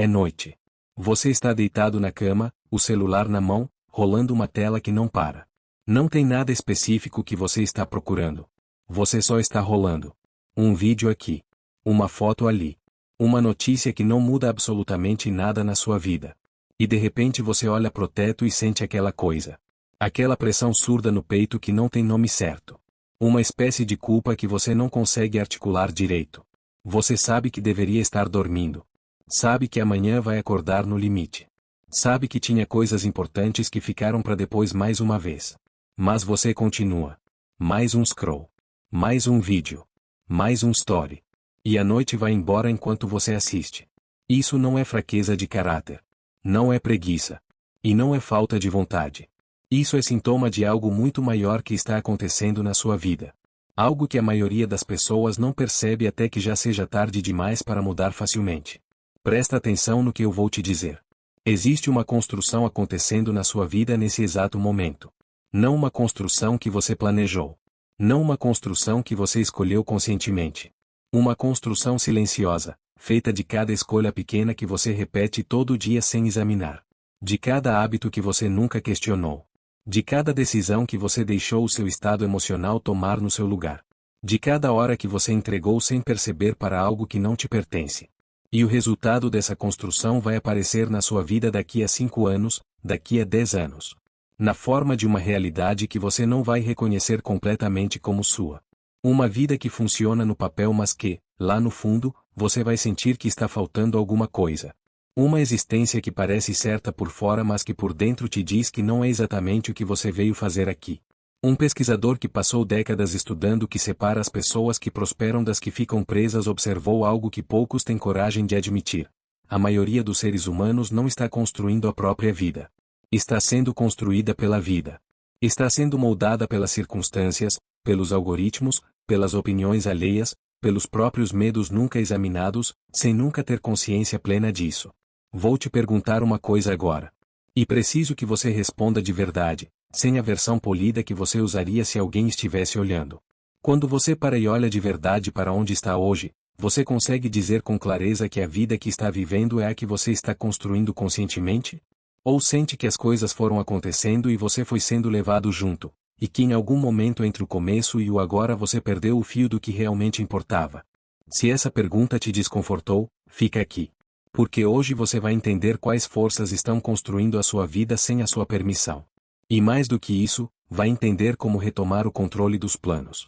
É noite. Você está deitado na cama, o celular na mão, rolando uma tela que não para. Não tem nada específico que você está procurando. Você só está rolando. Um vídeo aqui. Uma foto ali. Uma notícia que não muda absolutamente nada na sua vida. E de repente você olha pro teto e sente aquela coisa. Aquela pressão surda no peito que não tem nome certo. Uma espécie de culpa que você não consegue articular direito. Você sabe que deveria estar dormindo. Sabe que amanhã vai acordar no limite. Sabe que tinha coisas importantes que ficaram para depois mais uma vez. Mas você continua. Mais um scroll. Mais um vídeo. Mais um story. E a noite vai embora enquanto você assiste. Isso não é fraqueza de caráter. Não é preguiça. E não é falta de vontade. Isso é sintoma de algo muito maior que está acontecendo na sua vida. Algo que a maioria das pessoas não percebe até que já seja tarde demais para mudar facilmente. Presta atenção no que eu vou te dizer. Existe uma construção acontecendo na sua vida nesse exato momento. Não uma construção que você planejou. Não uma construção que você escolheu conscientemente. Uma construção silenciosa, feita de cada escolha pequena que você repete todo dia sem examinar. De cada hábito que você nunca questionou. De cada decisão que você deixou o seu estado emocional tomar no seu lugar. De cada hora que você entregou sem perceber para algo que não te pertence. E o resultado dessa construção vai aparecer na sua vida daqui a 5 anos, daqui a 10 anos. Na forma de uma realidade que você não vai reconhecer completamente como sua. Uma vida que funciona no papel mas que, lá no fundo, você vai sentir que está faltando alguma coisa. Uma existência que parece certa por fora mas que por dentro te diz que não é exatamente o que você veio fazer aqui. Um pesquisador que passou décadas estudando o que separa as pessoas que prosperam das que ficam presas observou algo que poucos têm coragem de admitir. A maioria dos seres humanos não está construindo a própria vida. Está sendo construída pela vida. Está sendo moldada pelas circunstâncias, pelos algoritmos, pelas opiniões alheias, pelos próprios medos nunca examinados, sem nunca ter consciência plena disso. Vou te perguntar uma coisa agora. E preciso que você responda de verdade, sem a versão polida que você usaria se alguém estivesse olhando. Quando você para e olha de verdade para onde está hoje, você consegue dizer com clareza que a vida que está vivendo é a que você está construindo conscientemente? Ou sente que as coisas foram acontecendo e você foi sendo levado junto, e que em algum momento entre o começo e o agora você perdeu o fio do que realmente importava? Se essa pergunta te desconfortou, fica aqui. Porque hoje você vai entender quais forças estão construindo a sua vida sem a sua permissão. E mais do que isso, vai entender como retomar o controle dos planos.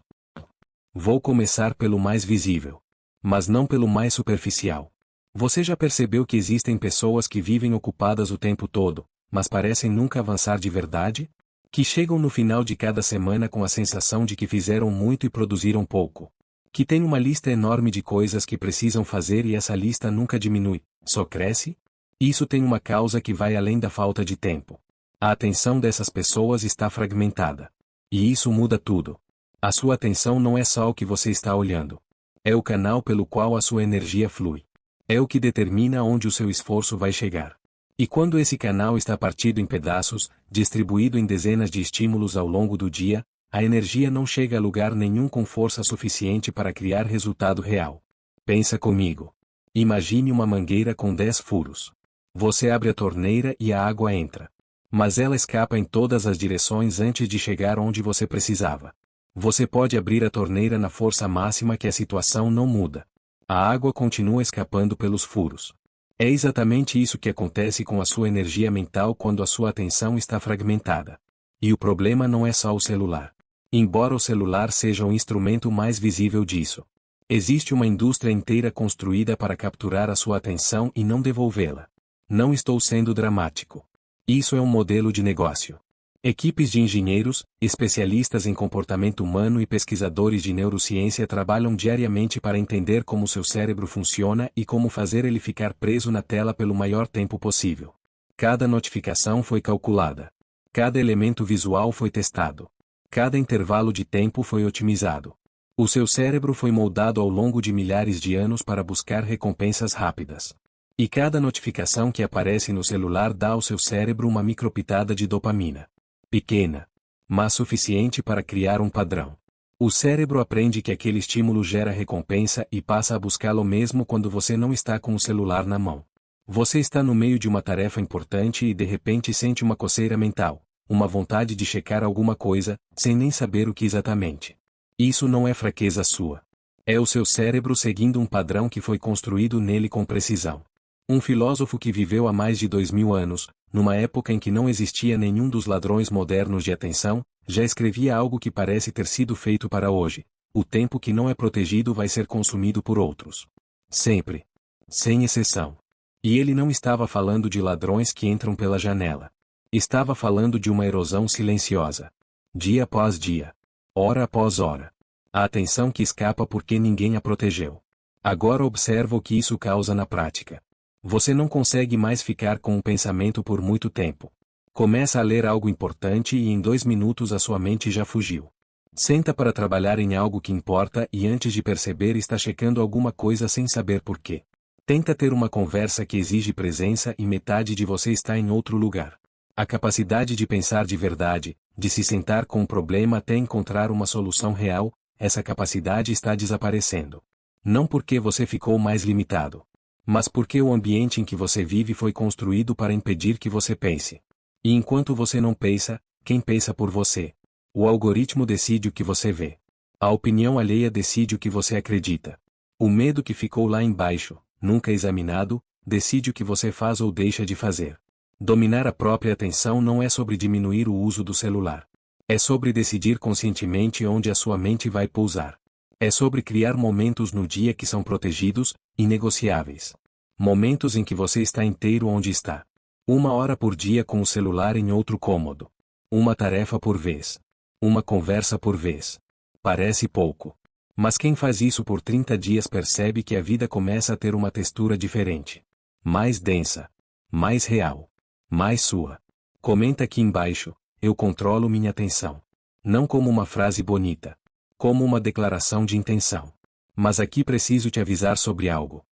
Vou começar pelo mais visível. Mas não pelo mais superficial. Você já percebeu que existem pessoas que vivem ocupadas o tempo todo, mas parecem nunca avançar de verdade? Que chegam no final de cada semana com a sensação de que fizeram muito e produziram pouco. Que têm uma lista enorme de coisas que precisam fazer e essa lista nunca diminui, só cresce? Isso tem uma causa que vai além da falta de tempo. A atenção dessas pessoas está fragmentada. E isso muda tudo. A sua atenção não é só o que você está olhando. É o canal pelo qual a sua energia flui. É o que determina onde o seu esforço vai chegar. E quando esse canal está partido em pedaços, distribuído em dezenas de estímulos ao longo do dia, a energia não chega a lugar nenhum com força suficiente para criar resultado real. Pensa comigo. Imagine uma mangueira com 10 furos. Você abre a torneira e a água entra. Mas ela escapa em todas as direções antes de chegar onde você precisava. Você pode abrir a torneira na força máxima que a situação não muda. A água continua escapando pelos furos. É exatamente isso que acontece com a sua energia mental quando a sua atenção está fragmentada. E o problema não é só o celular. Embora o celular seja o instrumento mais visível disso. Existe uma indústria inteira construída para capturar a sua atenção e não devolvê-la. Não estou sendo dramático. Isso é um modelo de negócio. Equipes de engenheiros, especialistas em comportamento humano e pesquisadores de neurociência trabalham diariamente para entender como seu cérebro funciona e como fazer ele ficar preso na tela pelo maior tempo possível. Cada notificação foi calculada. Cada elemento visual foi testado. Cada intervalo de tempo foi otimizado. O seu cérebro foi moldado ao longo de milhares de anos para buscar recompensas rápidas. E cada notificação que aparece no celular dá ao seu cérebro uma micropitada de dopamina. Pequena, mas suficiente para criar um padrão. O cérebro aprende que aquele estímulo gera recompensa e passa a buscá-lo mesmo quando você não está com o celular na mão. Você está no meio de uma tarefa importante e de repente sente uma coceira mental, uma vontade de checar alguma coisa, sem nem saber o que exatamente. Isso não é fraqueza sua. É o seu cérebro seguindo um padrão que foi construído nele com precisão. Um filósofo que viveu há mais de 2000 anos, numa época em que não existia nenhum dos ladrões modernos de atenção, já escrevia algo que parece ter sido feito para hoje. O tempo que não é protegido vai ser consumido por outros. Sempre. Sem exceção. E ele não estava falando de ladrões que entram pela janela. Estava falando de uma erosão silenciosa. Dia após dia. Hora após hora. A atenção que escapa porque ninguém a protegeu. Agora observa o que isso causa na prática. Você não consegue mais ficar com um pensamento por muito tempo. Começa a ler algo importante e em 2 minutos a sua mente já fugiu. Senta para trabalhar em algo que importa e antes de perceber está checando alguma coisa sem saber por quê. Tenta ter uma conversa que exige presença e metade de você está em outro lugar. A capacidade de pensar de verdade, de se sentar com um problema até encontrar uma solução real, essa capacidade está desaparecendo. Não porque você ficou mais limitado, mas porque o ambiente em que você vive foi construído para impedir que você pense. E enquanto você não pensa, quem pensa por você? O algoritmo decide o que você vê. A opinião alheia decide o que você acredita. O medo que ficou lá embaixo, nunca examinado, decide o que você faz ou deixa de fazer. Dominar a própria atenção não é sobre diminuir o uso do celular. É sobre decidir conscientemente onde a sua mente vai pousar. É sobre criar momentos no dia que são protegidos, inegociáveis. Momentos em que você está inteiro onde está. 1 hora por dia com o celular em outro cômodo. Uma tarefa por vez. Uma conversa por vez. Parece pouco. Mas quem faz isso por 30 dias percebe que a vida começa a ter uma textura diferente. Mais densa. Mais real. Mais sua. Comenta aqui embaixo, eu controlo minha atenção. Não como uma frase bonita. Como uma declaração de intenção. Mas aqui preciso te avisar sobre algo.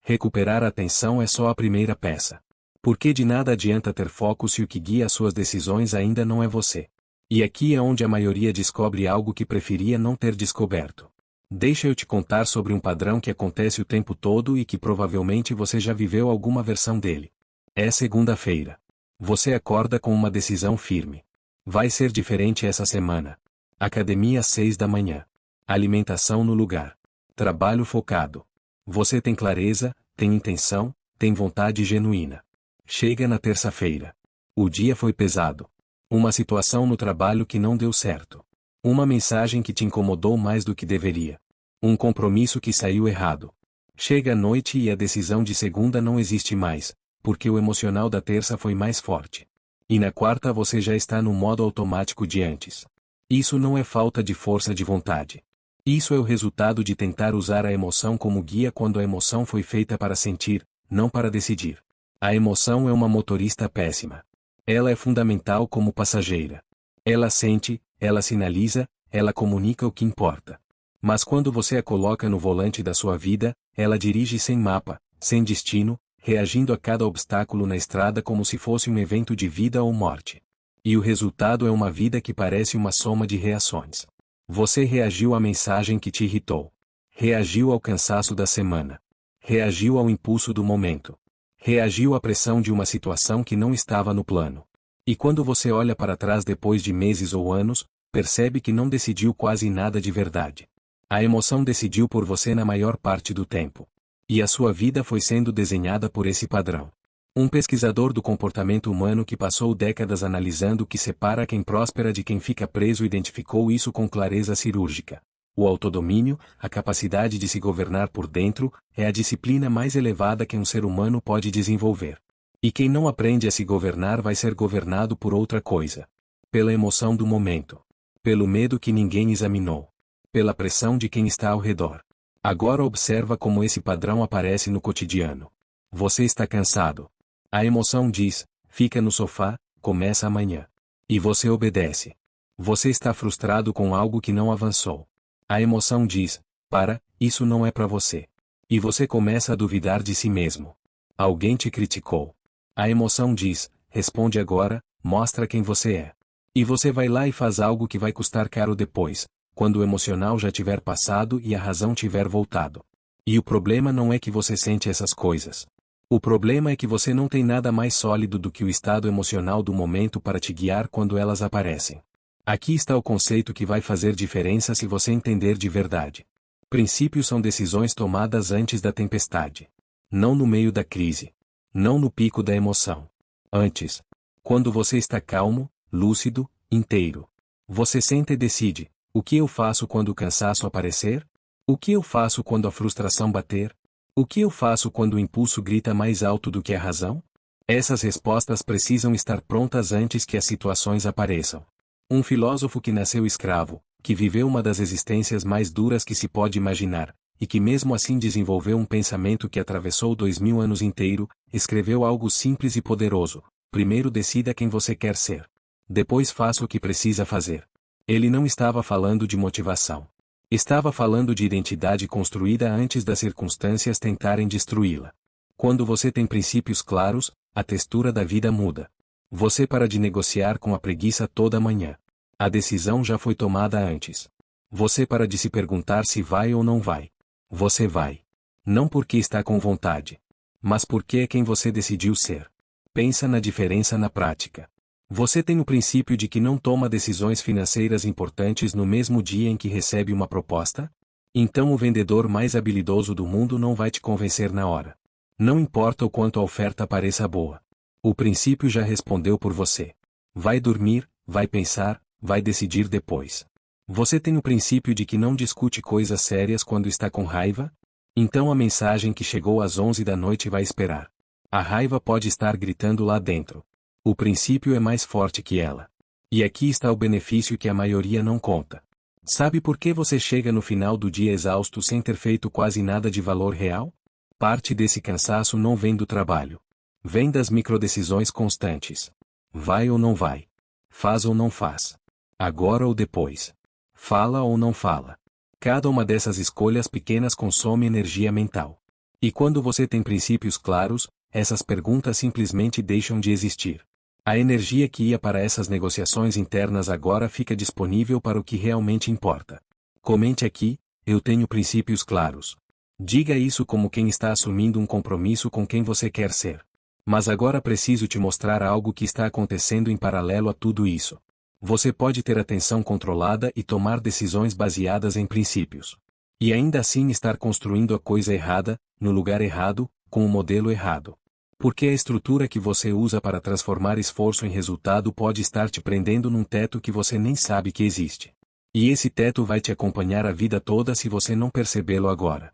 Recuperar a atenção é só a primeira peça. Porque de nada adianta ter foco se o que guia as suas decisões ainda não é você. E aqui é onde a maioria descobre algo que preferia não ter descoberto. Deixa eu te contar sobre um padrão que acontece o tempo todo e que provavelmente você já viveu alguma versão dele. É segunda-feira. Você acorda com uma decisão firme. Vai ser diferente essa semana. Academia às 6 da manhã. Alimentação no lugar. Trabalho focado. Você tem clareza, tem intenção, tem vontade genuína. Chega na terça-feira. O dia foi pesado. Uma situação no trabalho que não deu certo. Uma mensagem que te incomodou mais do que deveria. Um compromisso que saiu errado. Chega a noite e a decisão de segunda não existe mais, porque o emocional da terça foi mais forte. E na quarta você já está no modo automático de antes. Isso não é falta de força de vontade. Isso é o resultado de tentar usar a emoção como guia quando a emoção foi feita para sentir, não para decidir. A emoção é uma motorista péssima. Ela é fundamental como passageira. Ela sente, ela sinaliza, ela comunica o que importa. Mas quando você a coloca no volante da sua vida, ela dirige sem mapa, sem destino, reagindo a cada obstáculo na estrada como se fosse um evento de vida ou morte. E o resultado é uma vida que parece uma soma de reações. Você reagiu à mensagem que te irritou. Reagiu ao cansaço da semana. Reagiu ao impulso do momento. Reagiu à pressão de uma situação que não estava no plano. E quando você olha para trás depois de meses ou anos, percebe que não decidiu quase nada de verdade. A emoção decidiu por você na maior parte do tempo. E a sua vida foi sendo desenhada por esse padrão. Um pesquisador do comportamento humano que passou décadas analisando o que separa quem próspera de quem fica preso identificou isso com clareza cirúrgica. O autodomínio, a capacidade de se governar por dentro, é a disciplina mais elevada que um ser humano pode desenvolver. E quem não aprende a se governar vai ser governado por outra coisa. Pela emoção do momento. Pelo medo que ninguém examinou. Pela pressão de quem está ao redor. Agora observa como esse padrão aparece no cotidiano. Você está cansado. A emoção diz, fica no sofá, começa amanhã. E você obedece. Você está frustrado com algo que não avançou. A emoção diz, para, isso não é para você. E você começa a duvidar de si mesmo. Alguém te criticou. A emoção diz, responde agora, mostra quem você é. E você vai lá e faz algo que vai custar caro depois, quando o emocional já tiver passado e a razão tiver voltado. E o problema não é que você sente essas coisas. O problema é que você não tem nada mais sólido do que o estado emocional do momento para te guiar quando elas aparecem. Aqui está o conceito que vai fazer diferença se você entender de verdade. Princípios são decisões tomadas antes da tempestade. Não no meio da crise. Não no pico da emoção. Antes. Quando você está calmo, lúcido, inteiro. Você senta e decide: o que eu faço quando o cansaço aparecer? O que eu faço quando a frustração bater? O que eu faço quando o impulso grita mais alto do que a razão? Essas respostas precisam estar prontas antes que as situações apareçam. Um filósofo que nasceu escravo, que viveu uma das existências mais duras que se pode imaginar, e que mesmo assim desenvolveu um pensamento que atravessou 2000 anos inteiro, escreveu algo simples e poderoso: primeiro decida quem você quer ser. Depois faça o que precisa fazer. Ele não estava falando de motivação. Estava falando de identidade construída antes das circunstâncias tentarem destruí-la. Quando você tem princípios claros, a textura da vida muda. Você para de negociar com a preguiça toda manhã. A decisão já foi tomada antes. Você para de se perguntar se vai ou não vai. Você vai. Não porque está com vontade, mas porque é quem você decidiu ser. Pensa na diferença na prática. Você tem o princípio de que não toma decisões financeiras importantes no mesmo dia em que recebe uma proposta? Então o vendedor mais habilidoso do mundo não vai te convencer na hora. Não importa o quanto a oferta pareça boa. O princípio já respondeu por você. Vai dormir, vai pensar, vai decidir depois. Você tem o princípio de que não discute coisas sérias quando está com raiva? Então a mensagem que chegou às 11 da noite vai esperar. A raiva pode estar gritando lá dentro. O princípio é mais forte que ela. E aqui está o benefício que a maioria não conta. Sabe por que você chega no final do dia exausto sem ter feito quase nada de valor real? Parte desse cansaço não vem do trabalho. Vem das microdecisões constantes. Vai ou não vai? Faz ou não faz? Agora ou depois? Fala ou não fala? Cada uma dessas escolhas pequenas consome energia mental. E quando você tem princípios claros, essas perguntas simplesmente deixam de existir. A energia que ia para essas negociações internas agora fica disponível para o que realmente importa. Comente aqui: eu tenho princípios claros. Diga isso como quem está assumindo um compromisso com quem você quer ser. Mas agora preciso te mostrar algo que está acontecendo em paralelo a tudo isso. Você pode ter atenção controlada e tomar decisões baseadas em princípios. E ainda assim estar construindo a coisa errada, no lugar errado, com o modelo errado. Porque a estrutura que você usa para transformar esforço em resultado pode estar te prendendo num teto que você nem sabe que existe. E esse teto vai te acompanhar a vida toda se você não percebê-lo agora.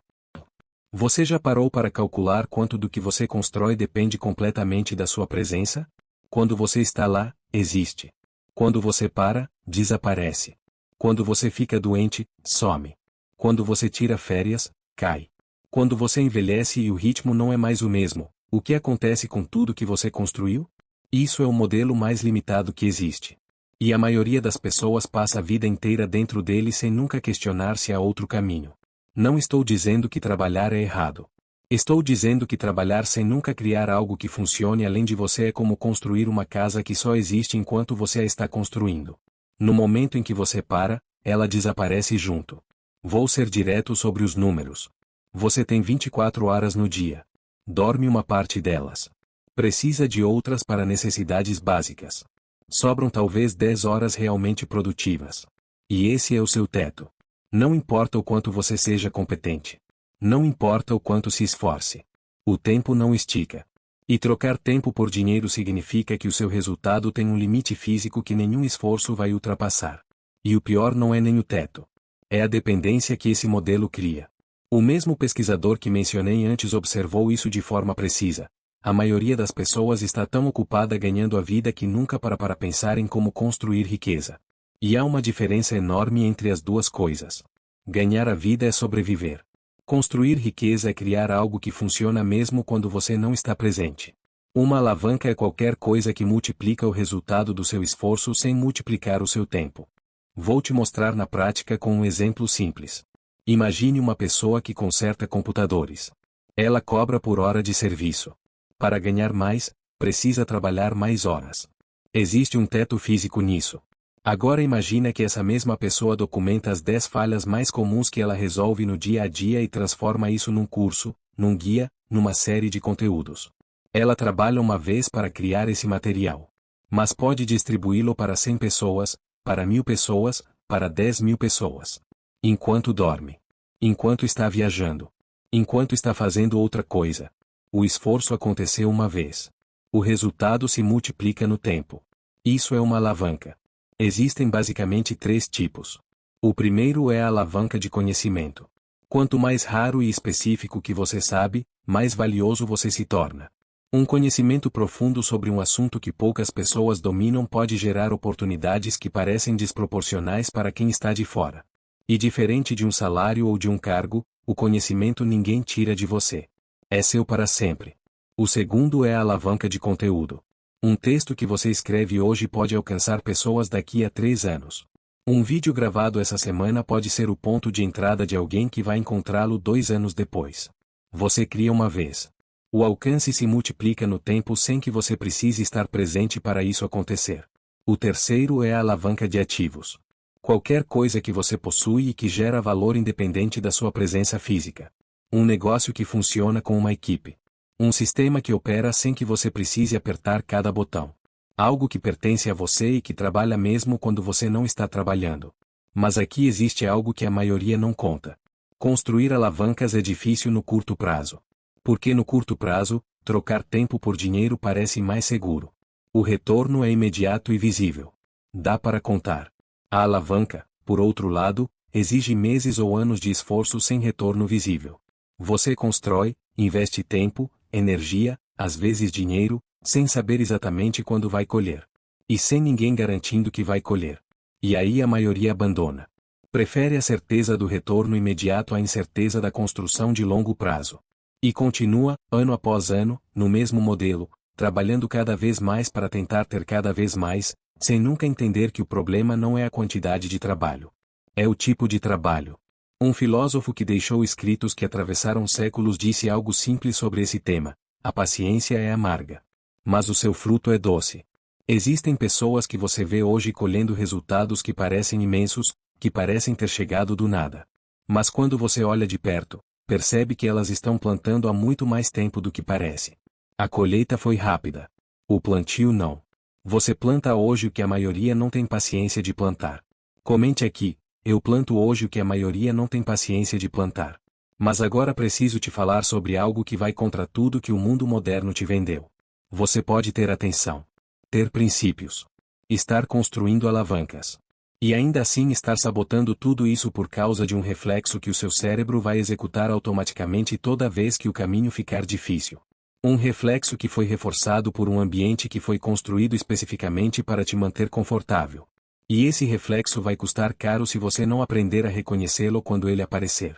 Você já parou para calcular quanto do que você constrói depende completamente da sua presença? Quando você está lá, existe. Quando você para, desaparece. Quando você fica doente, some. Quando você tira férias, cai. Quando você envelhece e o ritmo não é mais o mesmo, o que acontece com tudo que você construiu? Isso é o modelo mais limitado que existe. E a maioria das pessoas passa a vida inteira dentro dele sem nunca questionar se há outro caminho. Não estou dizendo que trabalhar é errado. Estou dizendo que trabalhar sem nunca criar algo que funcione além de você é como construir uma casa que só existe enquanto você a está construindo. No momento em que você para, ela desaparece junto. Vou ser direto sobre os números. Você tem 24 horas no dia. Dorme uma parte delas. Precisa de outras para necessidades básicas. Sobram talvez 10 horas realmente produtivas. E esse é o seu teto. Não importa o quanto você seja competente. Não importa o quanto se esforce. O tempo não estica. E trocar tempo por dinheiro significa que o seu resultado tem um limite físico que nenhum esforço vai ultrapassar. E o pior não é nem o teto. É a dependência que esse modelo cria. O mesmo pesquisador que mencionei antes observou isso de forma precisa. A maioria das pessoas está tão ocupada ganhando a vida que nunca para pensar em como construir riqueza. E há uma diferença enorme entre as duas coisas. Ganhar a vida é sobreviver. Construir riqueza é criar algo que funciona mesmo quando você não está presente. Uma alavanca é qualquer coisa que multiplica o resultado do seu esforço sem multiplicar o seu tempo. Vou te mostrar na prática com um exemplo simples. Imagine uma pessoa que conserta computadores. Ela cobra por hora de serviço. Para ganhar mais, precisa trabalhar mais horas. Existe um teto físico nisso. Agora imagina que essa mesma pessoa documenta as 10 falhas mais comuns que ela resolve no dia a dia e transforma isso num curso, num guia, numa série de conteúdos. Ela trabalha uma vez para criar esse material. Mas pode distribuí-lo para 100 pessoas, para 1000 pessoas, para 10.000 pessoas. Enquanto dorme. Enquanto está viajando. Enquanto está fazendo outra coisa. O esforço aconteceu uma vez. O resultado se multiplica no tempo. Isso é uma alavanca. Existem basicamente 3 tipos. O primeiro é a alavanca de conhecimento. Quanto mais raro e específico que você sabe, mais valioso você se torna. Um conhecimento profundo sobre um assunto que poucas pessoas dominam pode gerar oportunidades que parecem desproporcionais para quem está de fora. E diferente de um salário ou de um cargo, o conhecimento ninguém tira de você. É seu para sempre. O segundo é a alavanca de conteúdo. Um texto que você escreve hoje pode alcançar pessoas daqui a 3 anos. Um vídeo gravado essa semana pode ser o ponto de entrada de alguém que vai encontrá-lo 2 anos depois. Você cria uma vez. O alcance se multiplica no tempo sem que você precise estar presente para isso acontecer. O terceiro é a alavanca de ativos. Qualquer coisa que você possui e que gera valor independente da sua presença física. Um negócio que funciona com uma equipe. Um sistema que opera sem que você precise apertar cada botão. Algo que pertence a você e que trabalha mesmo quando você não está trabalhando. Mas aqui existe algo que a maioria não conta. Construir alavancas é difícil no curto prazo. Porque no curto prazo, trocar tempo por dinheiro parece mais seguro. O retorno é imediato e visível. Dá para contar. A alavanca, por outro lado, exige meses ou anos de esforço sem retorno visível. Você constrói, investe tempo, energia, às vezes dinheiro, sem saber exatamente quando vai colher. E sem ninguém garantindo que vai colher. E aí a maioria abandona. Prefere a certeza do retorno imediato à incerteza da construção de longo prazo. E continua, ano após ano, no mesmo modelo, trabalhando cada vez mais para tentar ter cada vez mais, sem nunca entender que o problema não é a quantidade de trabalho. É o tipo de trabalho. Um filósofo que deixou escritos que atravessaram séculos disse algo simples sobre esse tema: a paciência é amarga. Mas o seu fruto é doce. Existem pessoas que você vê hoje colhendo resultados que parecem imensos, que parecem ter chegado do nada. Mas quando você olha de perto, percebe que elas estão plantando há muito mais tempo do que parece. A colheita foi rápida. O plantio não. Você planta hoje o que a maioria não tem paciência de plantar. Comente aqui: eu planto hoje o que a maioria não tem paciência de plantar. Mas agora preciso te falar sobre algo que vai contra tudo que o mundo moderno te vendeu. Você pode ter atenção. Ter princípios. Estar construindo alavancas. E ainda assim estar sabotando tudo isso por causa de um reflexo que o seu cérebro vai executar automaticamente toda vez que o caminho ficar difícil. Um reflexo que foi reforçado por um ambiente que foi construído especificamente para te manter confortável. E esse reflexo vai custar caro se você não aprender a reconhecê-lo quando ele aparecer.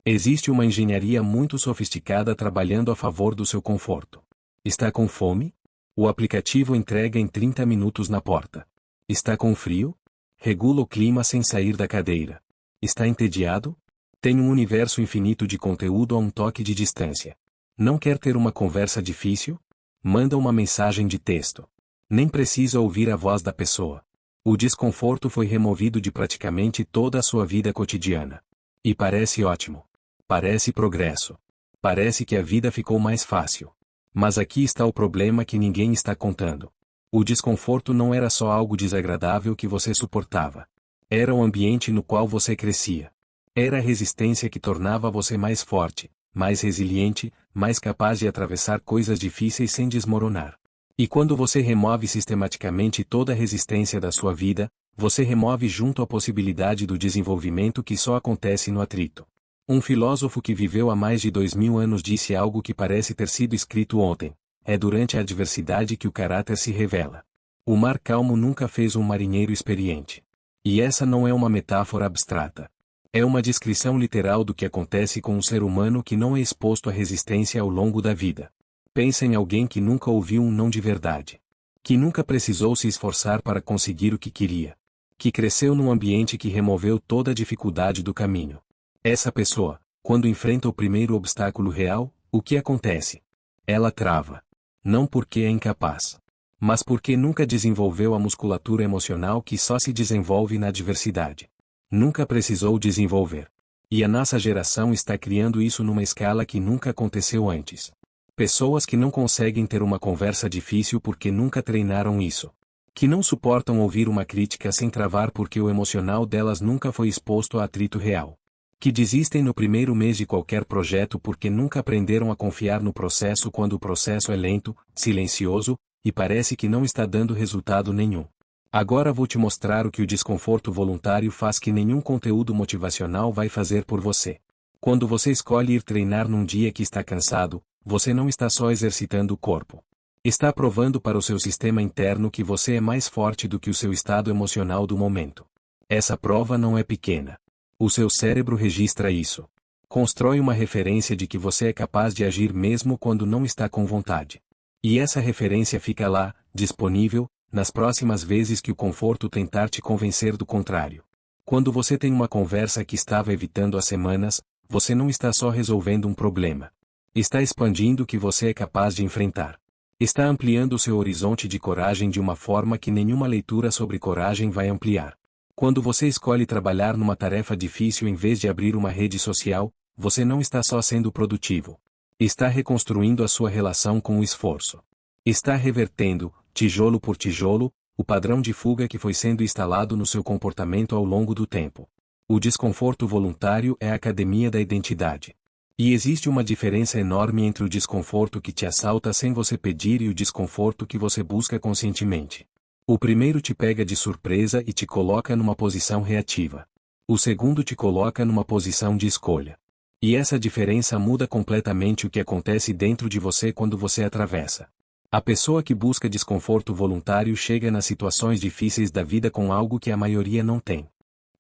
Existe uma engenharia muito sofisticada trabalhando a favor do seu conforto. Está com fome? O aplicativo entrega em 30 minutos na porta. Está com frio? Regula o clima sem sair da cadeira. Está entediado? Tem um universo infinito de conteúdo a um toque de distância. Não quer ter uma conversa difícil? Manda uma mensagem de texto. Nem precisa ouvir a voz da pessoa. O desconforto foi removido de praticamente toda a sua vida cotidiana. E parece ótimo. Parece progresso. Parece que a vida ficou mais fácil. Mas aqui está o problema que ninguém está contando. O desconforto não era só algo desagradável que você suportava. Era o ambiente no qual você crescia. Era a resistência que tornava você mais forte, mais resiliente, mais capaz de atravessar coisas difíceis sem desmoronar. E quando você remove sistematicamente toda a resistência da sua vida, você remove junto a possibilidade do desenvolvimento que só acontece no atrito. Um filósofo que viveu há mais de 2000 anos disse algo que parece ter sido escrito ontem: é durante a adversidade que o caráter se revela. O mar calmo nunca fez um marinheiro experiente. E essa não é uma metáfora abstrata. É uma descrição literal do que acontece com um ser humano que não é exposto à resistência ao longo da vida. Pensa em alguém que nunca ouviu um não de verdade. Que nunca precisou se esforçar para conseguir o que queria. Que cresceu num ambiente que removeu toda a dificuldade do caminho. Essa pessoa, quando enfrenta o primeiro obstáculo real, o que acontece? Ela trava. Não porque é incapaz. Mas porque nunca desenvolveu a musculatura emocional que só se desenvolve na adversidade. Nunca precisou desenvolver. E a nossa geração está criando isso numa escala que nunca aconteceu antes. Pessoas que não conseguem ter uma conversa difícil porque nunca treinaram isso. Que não suportam ouvir uma crítica sem travar porque o emocional delas nunca foi exposto a atrito real. Que desistem no primeiro mês de qualquer projeto porque nunca aprenderam a confiar no processo quando o processo é lento, silencioso, e parece que não está dando resultado nenhum. Agora vou te mostrar o que o desconforto voluntário faz que nenhum conteúdo motivacional vai fazer por você. Quando você escolhe ir treinar num dia que está cansado, você não está só exercitando o corpo. Está provando para o seu sistema interno que você é mais forte do que o seu estado emocional do momento. Essa prova não é pequena. O seu cérebro registra isso. Constrói uma referência de que você é capaz de agir mesmo quando não está com vontade. E essa referência fica lá, disponível, nas próximas vezes que o conforto tentar te convencer do contrário. Quando você tem uma conversa que estava evitando há semanas, você não está só resolvendo um problema. Está expandindo o que você é capaz de enfrentar. Está ampliando o seu horizonte de coragem de uma forma que nenhuma leitura sobre coragem vai ampliar. Quando você escolhe trabalhar numa tarefa difícil em vez de abrir uma rede social, você não está só sendo produtivo. Está reconstruindo a sua relação com o esforço. Está revertendo, tijolo por tijolo, o padrão de fuga que foi sendo instalado no seu comportamento ao longo do tempo. O desconforto voluntário é a academia da identidade. E existe uma diferença enorme entre o desconforto que te assalta sem você pedir e o desconforto que você busca conscientemente. O primeiro te pega de surpresa e te coloca numa posição reativa. O segundo te coloca numa posição de escolha. E essa diferença muda completamente o que acontece dentro de você quando você atravessa. A pessoa que busca desconforto voluntário chega nas situações difíceis da vida com algo que a maioria não tem: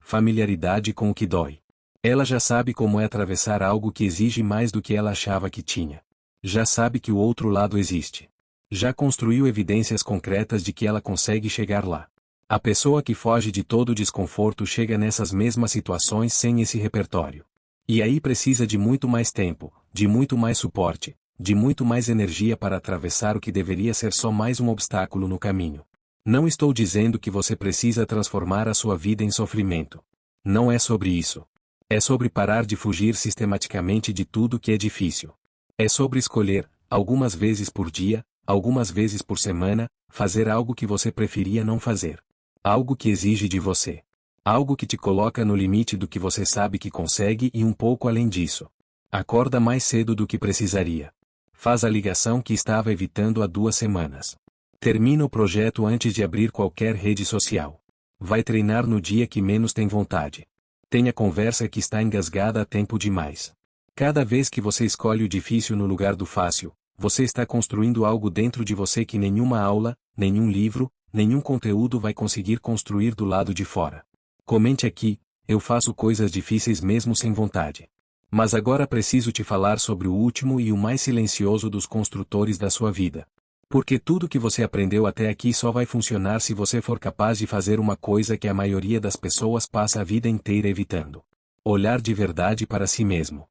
familiaridade com o que dói. Ela já sabe como é atravessar algo que exige mais do que ela achava que tinha. Já sabe que o outro lado existe. Já construiu evidências concretas de que ela consegue chegar lá. A pessoa que foge de todo o desconforto chega nessas mesmas situações sem esse repertório. E aí precisa de muito mais tempo, de muito mais suporte, de muito mais energia para atravessar o que deveria ser só mais um obstáculo no caminho. Não estou dizendo que você precisa transformar a sua vida em sofrimento. Não é sobre isso. É sobre parar de fugir sistematicamente de tudo que é difícil. É sobre escolher, algumas vezes por dia, algumas vezes por semana, fazer algo que você preferia não fazer. Algo que exige de você. Algo que te coloca no limite do que você sabe que consegue e um pouco além disso. Acorda mais cedo do que precisaria. Faz a ligação que estava evitando há 2 semanas. Termina o projeto antes de abrir qualquer rede social. Vai treinar no dia que menos tem vontade. Tenha conversa que está engasgada há tempo demais. Cada vez que você escolhe o difícil no lugar do fácil, você está construindo algo dentro de você que nenhuma aula, nenhum livro, nenhum conteúdo vai conseguir construir do lado de fora. Comente aqui: eu faço coisas difíceis mesmo sem vontade. Mas agora preciso te falar sobre o último e o mais silencioso dos construtores da sua vida. Porque tudo que você aprendeu até aqui só vai funcionar se você for capaz de fazer uma coisa que a maioria das pessoas passa a vida inteira evitando: olhar de verdade para si mesmo.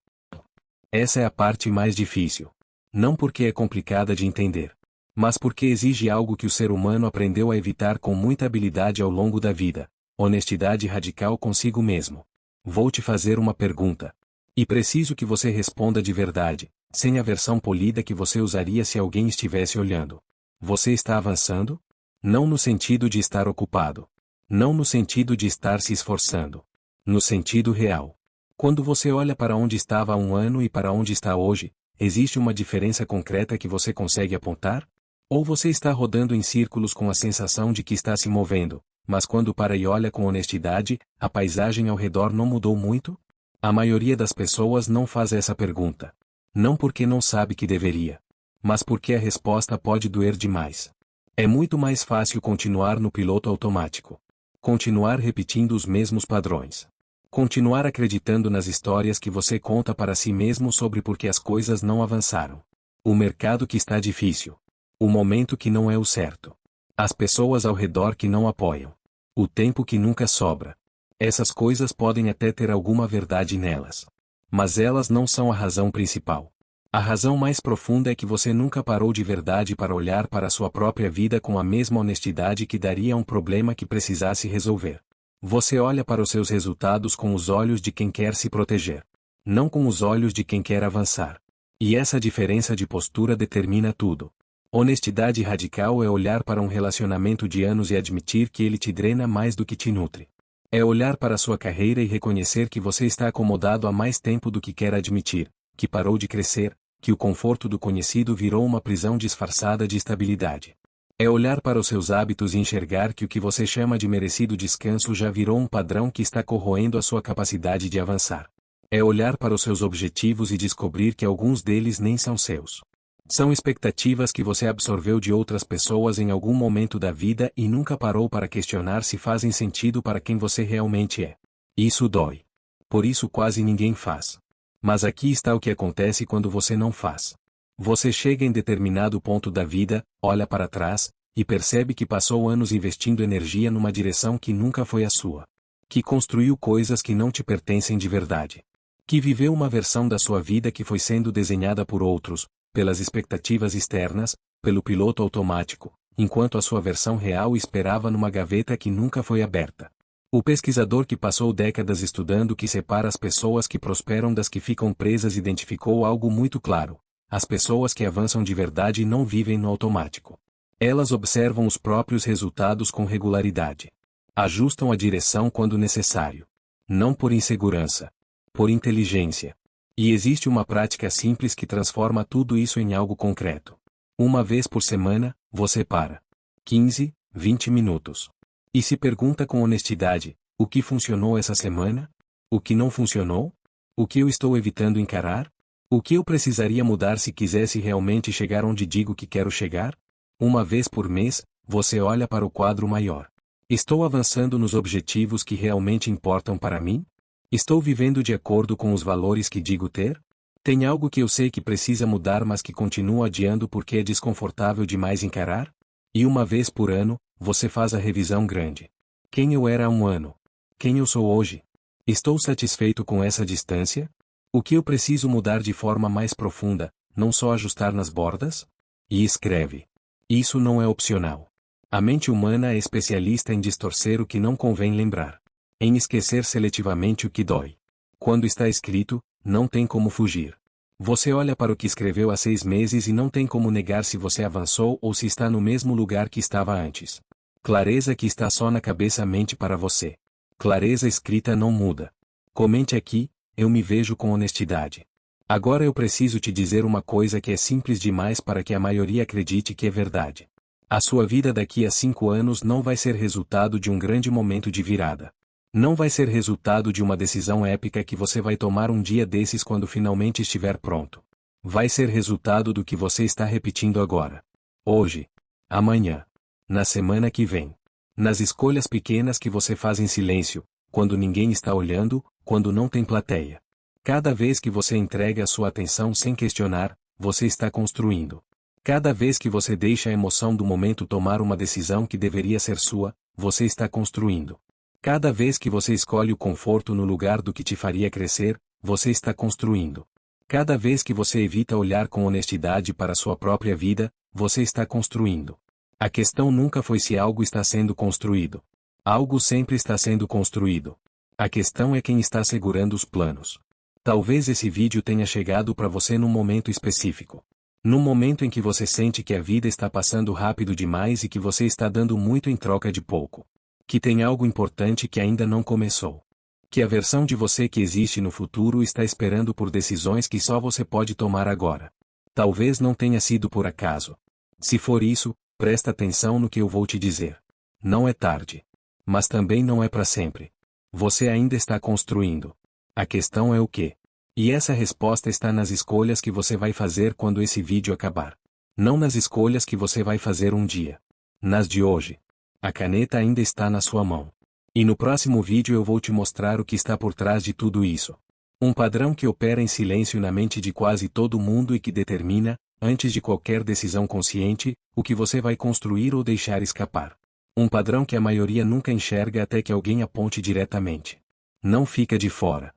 Essa é a parte mais difícil. Não porque é complicada de entender, mas porque exige algo que o ser humano aprendeu a evitar com muita habilidade ao longo da vida: honestidade radical consigo mesmo. Vou te fazer uma pergunta. E preciso que você responda de verdade, sem a versão polida que você usaria se alguém estivesse olhando. Você está avançando? Não no sentido de estar ocupado. Não no sentido de estar se esforçando. No sentido real. Quando você olha para onde estava há 1 ano e para onde está hoje, existe uma diferença concreta que você consegue apontar? Ou você está rodando em círculos com a sensação de que está se movendo, mas quando para e olha com honestidade, a paisagem ao redor não mudou muito? A maioria das pessoas não faz essa pergunta. Não porque não sabe que deveria, mas porque a resposta pode doer demais. É muito mais fácil continuar no piloto automático. Continuar repetindo os mesmos padrões. Continuar acreditando nas histórias que você conta para si mesmo sobre por que as coisas não avançaram. O mercado que está difícil. O momento que não é o certo. As pessoas ao redor que não apoiam. O tempo que nunca sobra. Essas coisas podem até ter alguma verdade nelas. Mas elas não são a razão principal. A razão mais profunda é que você nunca parou de verdade para olhar para a sua própria vida com a mesma honestidade que daria a um problema que precisasse resolver. Você olha para os seus resultados com os olhos de quem quer se proteger, não com os olhos de quem quer avançar. E essa diferença de postura determina tudo. Honestidade radical é olhar para um relacionamento de anos e admitir que ele te drena mais do que te nutre. É olhar para sua carreira e reconhecer que você está acomodado há mais tempo do que quer admitir, que parou de crescer, que o conforto do conhecido virou uma prisão disfarçada de estabilidade. É olhar para os seus hábitos e enxergar que o que você chama de merecido descanso já virou um padrão que está corroendo a sua capacidade de avançar. É olhar para os seus objetivos e descobrir que alguns deles nem são seus. São expectativas que você absorveu de outras pessoas em algum momento da vida e nunca parou para questionar se fazem sentido para quem você realmente é. Isso dói. Por isso quase ninguém faz. Mas aqui está o que acontece quando você não faz. Você chega em determinado ponto da vida, olha para trás, e percebe que passou anos investindo energia numa direção que nunca foi a sua. Que construiu coisas que não te pertencem de verdade. Que viveu uma versão da sua vida que foi sendo desenhada por outros, pelas expectativas externas, pelo piloto automático, enquanto a sua versão real esperava numa gaveta que nunca foi aberta. O pesquisador que passou décadas estudando o que separa as pessoas que prosperam das que ficam presas identificou algo muito claro: as pessoas que avançam de verdade não vivem no automático. Elas observam os próprios resultados com regularidade. Ajustam a direção quando necessário. Não por insegurança. Por inteligência. E existe uma prática simples que transforma tudo isso em algo concreto. Uma vez por semana, você para. 15, 20 minutos. E se pergunta com honestidade: o que funcionou essa semana? O que não funcionou? O que eu estou evitando encarar? O que eu precisaria mudar se quisesse realmente chegar onde digo que quero chegar? Uma vez por mês, você olha para o quadro maior. Estou avançando nos objetivos que realmente importam para mim? Estou vivendo de acordo com os valores que digo ter? Tem algo que eu sei que precisa mudar mas que continuo adiando porque é desconfortável demais encarar? E uma vez por ano, você faz a revisão grande. Quem eu era há um ano? Quem eu sou hoje? Estou satisfeito com essa distância? O que eu preciso mudar de forma mais profunda, não só ajustar nas bordas? E escreve. Isso não é opcional. A mente humana é especialista em distorcer o que não convém lembrar. Em esquecer seletivamente o que dói. Quando está escrito, não tem como fugir. Você olha para o que escreveu há 6 meses e não tem como negar se você avançou ou se está no mesmo lugar que estava antes. Clareza que está só na cabeça-mente para você. Clareza escrita não muda. Comente aqui: eu me vejo com honestidade. Agora eu preciso te dizer uma coisa que é simples demais para que a maioria acredite que é verdade. A sua vida daqui a 5 anos não vai ser resultado de um grande momento de virada. Não vai ser resultado de uma decisão épica que você vai tomar um dia desses quando finalmente estiver pronto. Vai ser resultado do que você está repetindo agora. Hoje. Amanhã. Na semana que vem. Nas escolhas pequenas que você faz em silêncio, quando ninguém está olhando, quando não tem plateia. Cada vez que você entrega a sua atenção sem questionar, você está construindo. Cada vez que você deixa a emoção do momento tomar uma decisão que deveria ser sua, você está construindo. Cada vez que você escolhe o conforto no lugar do que te faria crescer, você está construindo. Cada vez que você evita olhar com honestidade para sua própria vida, você está construindo. A questão nunca foi se algo está sendo construído. Algo sempre está sendo construído. A questão é quem está segurando os planos. Talvez esse vídeo tenha chegado para você num momento específico. Num momento em que você sente que a vida está passando rápido demais e que você está dando muito em troca de pouco. Que tem algo importante que ainda não começou. Que a versão de você que existe no futuro está esperando por decisões que só você pode tomar agora. Talvez não tenha sido por acaso. Se for isso, presta atenção no que eu vou te dizer. Não é tarde. Mas também não é para sempre. Você ainda está construindo. A questão é o quê? E essa resposta está nas escolhas que você vai fazer quando esse vídeo acabar. Não nas escolhas que você vai fazer um dia. Nas de hoje. A caneta ainda está na sua mão. E no próximo vídeo eu vou te mostrar o que está por trás de tudo isso. Um padrão que opera em silêncio na mente de quase todo mundo e que determina, antes de qualquer decisão consciente, o que você vai construir ou deixar escapar. Um padrão que a maioria nunca enxerga até que alguém aponte diretamente. Não fica de fora.